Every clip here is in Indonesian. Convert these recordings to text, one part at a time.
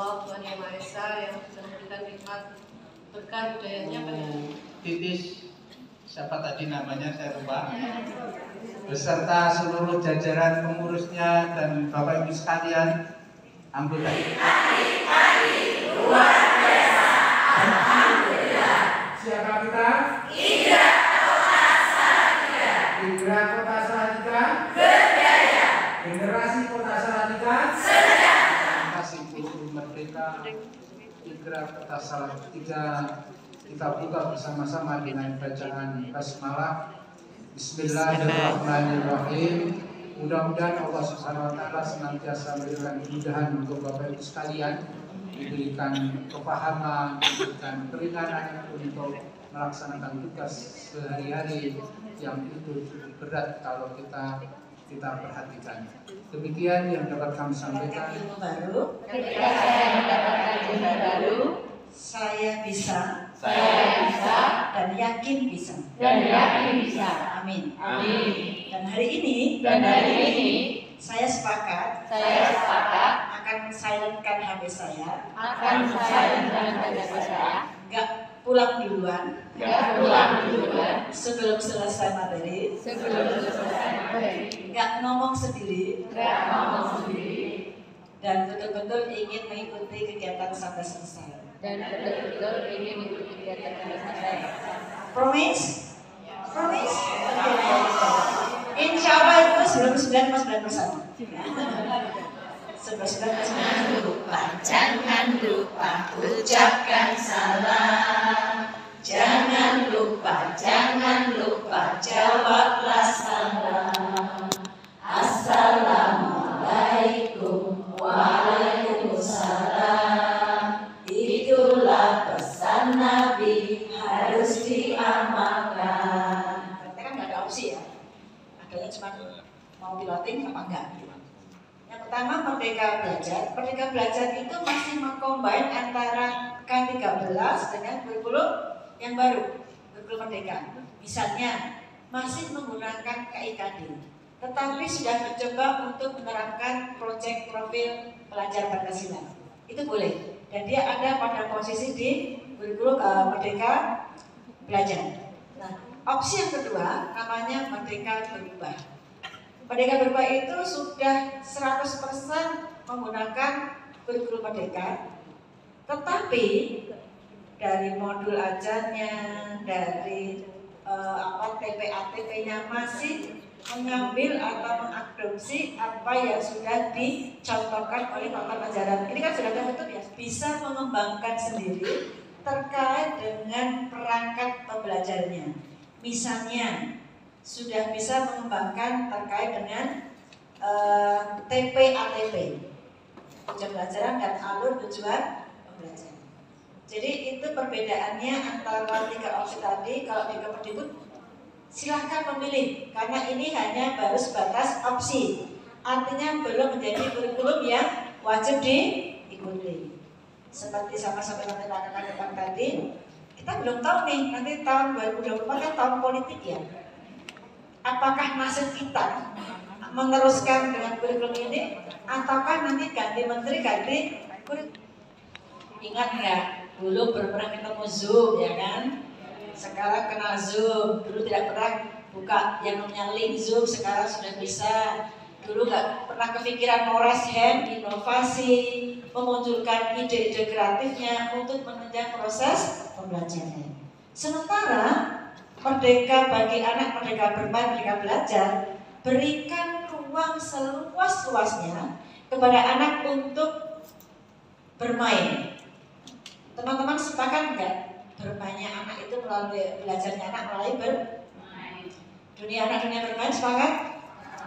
Allah, Tuhan Yang Maha Esa, yang sudah memberikan nikmat berkah hidayahnya pada Titis, siapa tadi namanya saya lupa, beserta seluruh jajaran pengurusnya dan Bapak Ibu sekalian, anggota luar biasa. Alhamdulillah. Siapa kita? Indra Kota Salatiga. Indra Kota Salatiga. Berjaya. Generasi Kota Salatiga. Terima kasih Ibu Merdeka. Indra Kota Salatiga. Kita buka bersama-sama dengan bacaan basmalah. Bismillahirrahmanirrahim. Mudah-mudahan Allah Subhanahu wa taala senantiasa memberikan kemudahan untuk Bapak Ibu sekalian, diberikan kepahaman, diberikan keringanan untuk melaksanakan tugas sehari-hari yang itu cukup berat kalau kita perhatikan. Demikian yang dapat kami sampaikan. Ilmu baru. Ketika saya mendapatkan ilmu baru, Saya bisa dan yakin bisa. bisa. Amin. Amin. Dan hari ini saya sepakat akan silentkan HP saya, akan saya dengan HP saya, nggak pulang duluan sebelum selesai materi, nggak ngomong sendiri, dan betul-betul ingin mengikuti kegiatan sampai selesai. dan betul-betul ingin mengikuti kegiatan saya. Promise? Promise? Insya Allah itu 99,9%. Jangan lupa ucapkan salam. Jangan lupa jawablah salam. Assalamualaikum, waalaikumsalam. Itulah pesan Nabi harus diamalkan. Berarti kan nggak ada opsi ya. Adanya cuma mau piloting apa enggak. Yang pertama Merdeka Belajar. Merdeka Belajar itu masih mengcombine antara K13 dengan kurikulum yang baru, kurikulum Merdeka. Misalnya masih menggunakan KIKD, tetapi sudah mencoba untuk menerapkan proyek profil pelajar Pancasila. Itu boleh. Dan dia ada pada posisi di kurikulum Merdeka Belajar. Nah, opsi yang kedua namanya Merdeka Berubah. Merdeka Berubah itu sudah 100% menggunakan kurikulum Merdeka, tetapi dari modul ajarnya, dari TPA-TP-nya masih mengambil atau mengadopsi apa yang sudah dicontohkan oleh papan ajaran. Ini kan sudah tertutup ya, bisa mengembangkan sendiri terkait dengan perangkat pembelajarnya. Misalnya sudah bisa mengembangkan terkait dengan TPA-TP, tujuan pembelajaran dan alur tujuan pembelajaran. Jadi itu perbedaannya antara tiga opsi tadi. Kalau di Kemendikbud silahkan memilih, karena ini hanya baru sebatas opsi, artinya belum menjadi kurikulum yang wajib diikuti. Seperti sama-sama yang kita katakan tadi, kita belum tahu nih nanti tahun 2024 kan tahun politik ya. Apakah nasib kita meneruskan dengan kurikulum ini, ataukah nanti ganti menteri, ganti kurikulum? Ingat nggak? Dulu pernah ketemu Zoom ya kan? Sekarang kenal Zoom. Dulu tidak pernah buka yang namanya link Zoom, sekarang sudah bisa. Dulu nggak pernah kepikiran mau raise hand, inovasi, memunculkan ide-ide kreatifnya untuk menunjang proses pembelajaran. Sementara Merdeka bagi anak, Merdeka bermain, Merdeka belajar, berikan ruang seluas-luasnya kepada anak untuk bermain. Teman-teman sepakat nggak? Bermainnya anak itu melalui belajarnya anak melalui bermain. Dunia anak, dunia bermain, sepakat?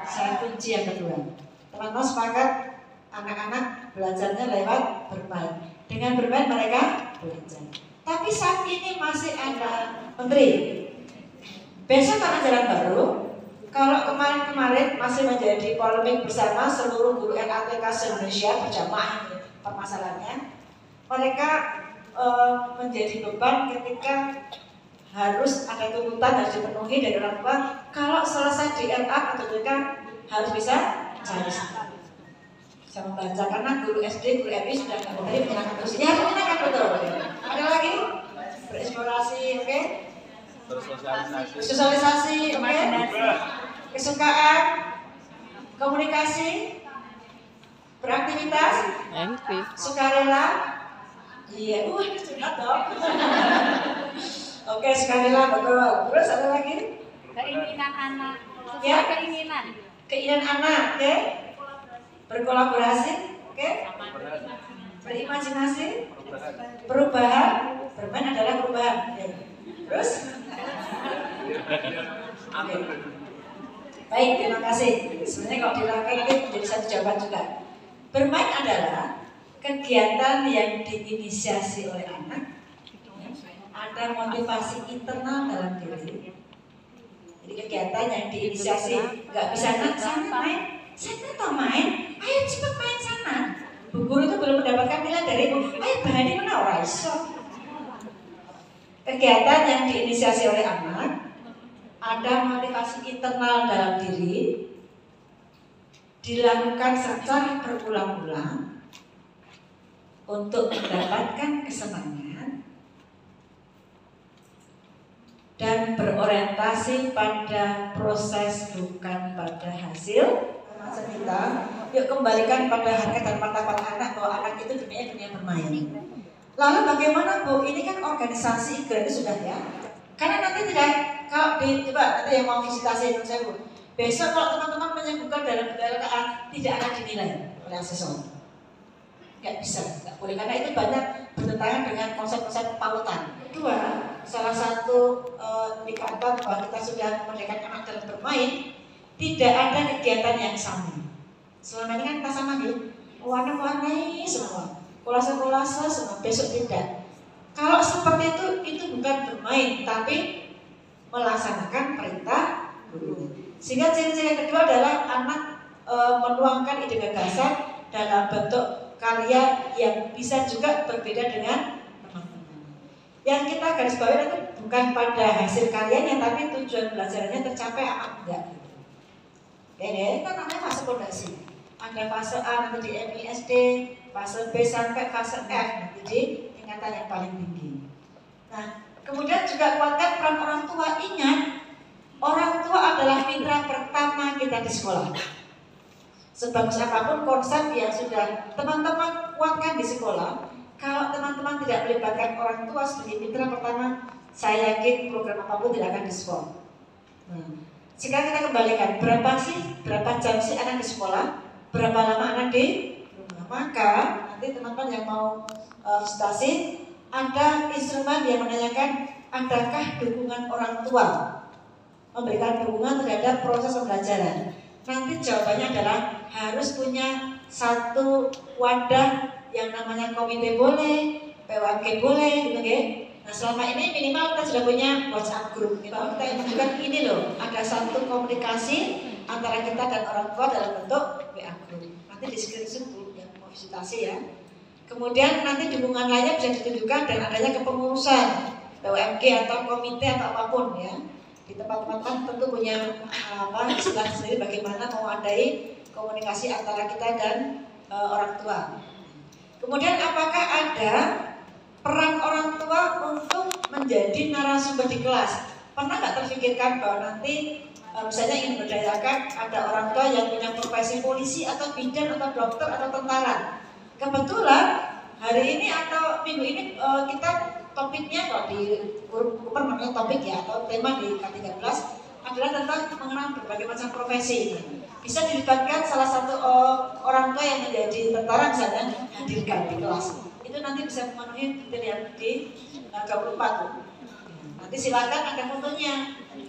Saya kunci yang kedua. Teman-teman sepakat anak-anak belajarnya lewat bermain. Dengan bermain mereka belajar. Tapi saat ini masih ada menteri. Besok kan ajaran baru. Kalau kemarin-kemarin masih menjadi polemik bersama seluruh guru LATK se-Indonesia berjamaah permasalahannya. Mereka menjadi beban ketika harus ada tuntutan harus dipenuhi dari orang tua. Kalau selesai di LA atau DK harus bisa cari. bisa membaca karena guru SD, guru MP sudah nggak boleh menyenangkan terus. Ya menyenangkan betul. Ada lagi bereksplorasi, oke? Bersosialisasi, oke? Kesukaan, komunikasi, beraktivitas, sukarela. Iya, curhat dong. Oke, sukarela betul. Terus ada lagi? Keinginan anak. Ya? Keinginan anak, oke? Berkolaborasi, oke? Berimajinasi, perubahan, bermain adalah perubahan. Oke. Terus? Oke. Baik, terima kasih. Sebenarnya kalau dilakukan nanti menjadi satu jawaban juga. Bermain adalah kegiatan yang diinisiasi oleh anak, ada motivasi internal dalam diri. Jadi kegiatan yang diinisiasi, nggak bisa nak sana main, saya tahu main, ayo cepat main sana. Bu guru itu belum mendapatkan nilai dari ibu, ayo berani mana orang iso. Kegiatan yang diinisiasi oleh anak, ada motivasi internal dalam diri, dilakukan secara berulang-ulang untuk mendapatkan kesenangan dan berorientasi pada proses bukan pada hasil. Masa kita, yuk kembalikan pada harkat dan martabat anak bahwa anak itu dunia bermain. Lalu bagaimana Bu? Ini kan organisasi gratis sudah ya. Karena nanti tidak, kalau coba nanti yang mau visitasi menurut saya Bu, besok kalau teman-teman menyebutkan dalam LKA tidak akan dinilai oleh asesor. Nggak bisa, nggak boleh karena itu banyak bertentangan dengan konsep-konsep pautan. Kedua, salah satu indikator bahwa kita sudah memerdekakan anak dalam bermain, tidak ada kegiatan yang sama. Selama ini kan kita sama gitu, warna-warni semua, kolase-kolase semua, besok tidak. Kalau seperti itu bukan bermain, tapi melaksanakan perintah guru. Sehingga ciri-ciri yang kedua adalah anak menuangkan ide gagasan dalam bentuk karya yang bisa juga berbeda dengan teman-teman. Yang kita garis bawahi itu bukan pada hasil karyanya, tapi tujuan belajarannya tercapai apa enggak. Ini kan namanya fase fondasi. Ada fase A nanti di MISD, fase B sampai fase F nanti di tingkatan yang paling tinggi. Nah, kemudian juga kuatkan peran orang tua. Ingat, orang tua adalah mitra pertama kita di sekolah. Sebagus apapun konsep yang sudah teman-teman kuatkan di sekolah, kalau teman-teman tidak melibatkan orang tua sebagai mitra pertama, saya yakin program apapun tidak akan diskon. Sekarang kita kembalikan, berapa jam sih anak di sekolah, berapa lama anak di rumah. Maka nanti teman-teman yang mau visitasi, ada instrumen yang menanyakan adakah dukungan orang tua memberikan dukungan terhadap proses pembelajaran. Nanti jawabannya adalah harus punya satu wadah yang namanya komite boleh, PWMG boleh, gitu ya. Nah selama ini minimal kita sudah punya WhatsApp group. Kita menunjukkan ini loh, ada satu komunikasi antara kita dan orang tua dalam bentuk WA group. Nanti di screenshot dulu yang mau visitasi ya. Kemudian nanti dukungan lainnya bisa ditunjukkan dan adanya kepengurusan PWMG atau komite atau apapun ya. Di tempat-tempat kan tentu punya istilah sendiri bagaimana mewadai komunikasi antara kita dan orang tua. Kemudian apakah ada peran orang tua untuk menjadi narasumber di kelas? Pernah nggak terfikirkan bahwa nanti misalnya ingin berdayakan ada orang tua yang punya profesi polisi atau bidan atau dokter atau tentara? Kebetulan hari ini atau minggu ini kita topiknya kalau di namanya topik ya atau tema di K13 adalah tentang mengenal berbagai macam profesi. Bisa dilibatkan salah satu orang tua yang menjadi tentara misalnya hadirkan di kelas. Itu nanti bisa memenuhi kriteria di 24 tuh. Nanti silakan ada fotonya.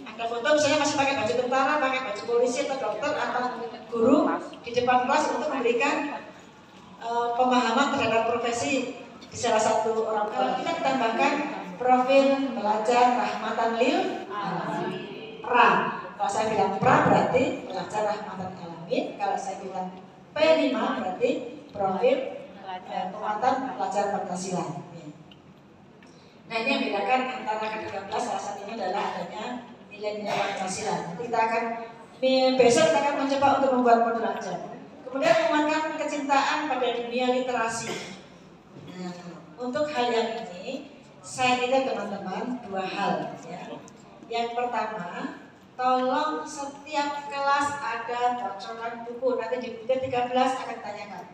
Ada foto misalnya masih pakai baju tentara, pakai baju polisi atau dokter atau guru di depan kelas untuk memberikan pemahaman terhadap profesi di salah satu orang tua. Kita tambahkan profil pelajar rahmatan lil alamin. Pra. Kalau saya bilang pra berarti pelajar rahmatan alamin. Kalau saya bilang P5 berarti profil penguatan pelajar Pancasila. Nah ini yang membedakan antara K13 salah satunya adalah adanya nilai-nilai Pancasila. Nanti kita akan besok kita akan mencoba untuk membuat modul ajar. Kemudian menguatkan kecintaan pada dunia literasi. Nah, untuk hal yang ini saya minta teman-teman 2 hal ya. Yang pertama, tolong setiap kelas ada bocoran buku. Nanti di buku 13 akan tanyakan.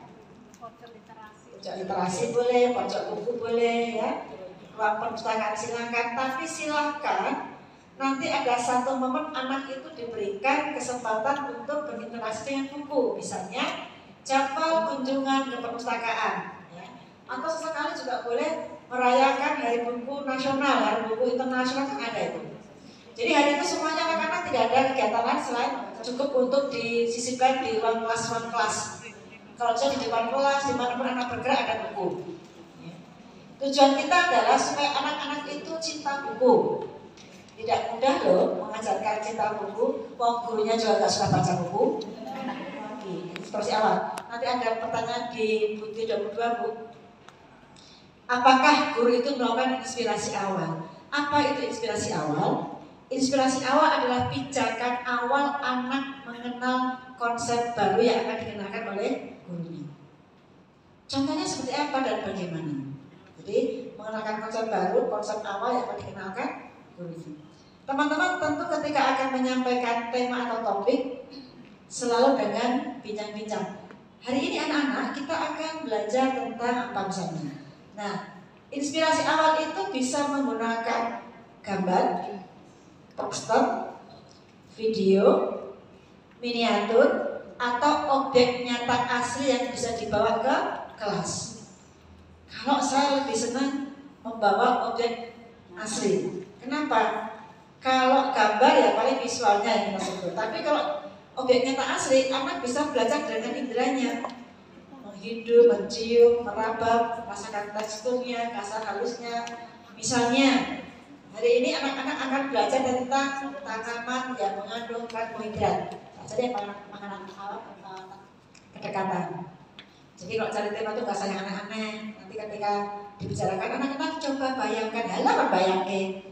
Pojok literasi boleh, pojok buku boleh ya. Ruang perpustakaan silakan, tapi silakan nanti ada satu momen anak itu diberikan kesempatan untuk berinteraksi dengan buku, misalnya jadwal kunjungan ke perpustakaan, ya. Atau sesekali juga boleh merayakan Hari Buku Nasional, Hari Buku Internasional kan ada itu. Jadi hari itu semuanya anak-anak tidak ada kegiatan lain selain cukup untuk disisipkan di ruang kelas. Kalau bisa di depan kelas, dimanapun anak bergerak ada buku. Ya. Tujuan kita adalah supaya anak-anak itu cinta buku. Tidak mudah loh mengajarkan cinta buku, wong gurunya juga gak suka baca buku. Inspirasi awal. Nanti ada pertanyaan di buku 22, Bu. Apakah guru itu melakukan inspirasi awal? Apa itu inspirasi awal? Inspirasi awal adalah pijakan awal anak mengenal konsep baru yang akan dikenalkan oleh gurunya. Contohnya seperti apa dan bagaimana? Jadi mengenalkan konsep baru, konsep awal yang akan dikenalkan gurunya. Teman-teman tentu ketika akan menyampaikan tema atau topik selalu dengan bincang-bincang. Hari ini anak-anak kita akan belajar tentang apa misalnya. Nah, inspirasi awal itu bisa menggunakan gambar, poster, video, miniatur, atau objek nyata asli yang bisa dibawa ke kelas. Kalau saya lebih senang membawa objek asli. Kenapa? Kalau gambar ya paling visualnya yang kita sebut. Tapi kalau objek nyata asli, anak bisa belajar dengan inderanya, menghidup, mencium, meraba, merasakan teksturnya, kasar halusnya. Misalnya, hari ini anak-anak akan belajar tentang tanaman yang mengandung karbohidrat. Jadi makanan kedekatan. Jadi kalau cari tema itu gak usah yang aneh-aneh. Nanti ketika dibicarakan anak-anak coba bayangkan, halah bayangin.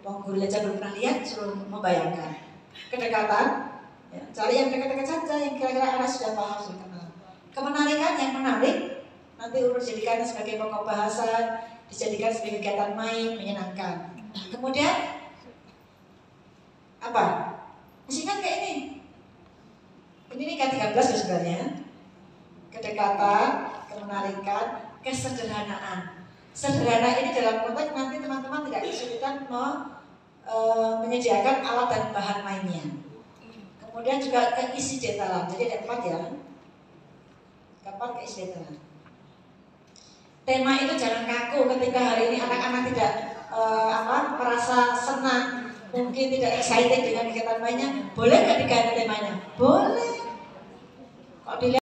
Wong guru aja belum pernah lihat, suruh membayangkan. Kedekatan, ya, cari yang dekat-dekat saja, yang kira-kira anak sudah paham, sudah kenal. Kemenarikan yang menarik, nanti urus jadikan sebagai pokok bahasan, dijadikan sebagai kegiatan main, menyenangkan. Kemudian, apa? Singkat kayak ini. Ini K13 sebenarnya. Kedekatan, kemenarikan, kesederhanaan. Sederhana ini dalam konteks nanti teman-teman tidak kesulitan menyediakan alat dan bahan mainnya. Kemudian juga keisi detalan. Jadi ada 4 ya. 4 keisi detalan. Tema itu jangan kaku ketika hari ini anak-anak tidak merasa senang, mungkin tidak excited dengan kegiatan mainnya. Boleh nggak diganti temanya? Boleh.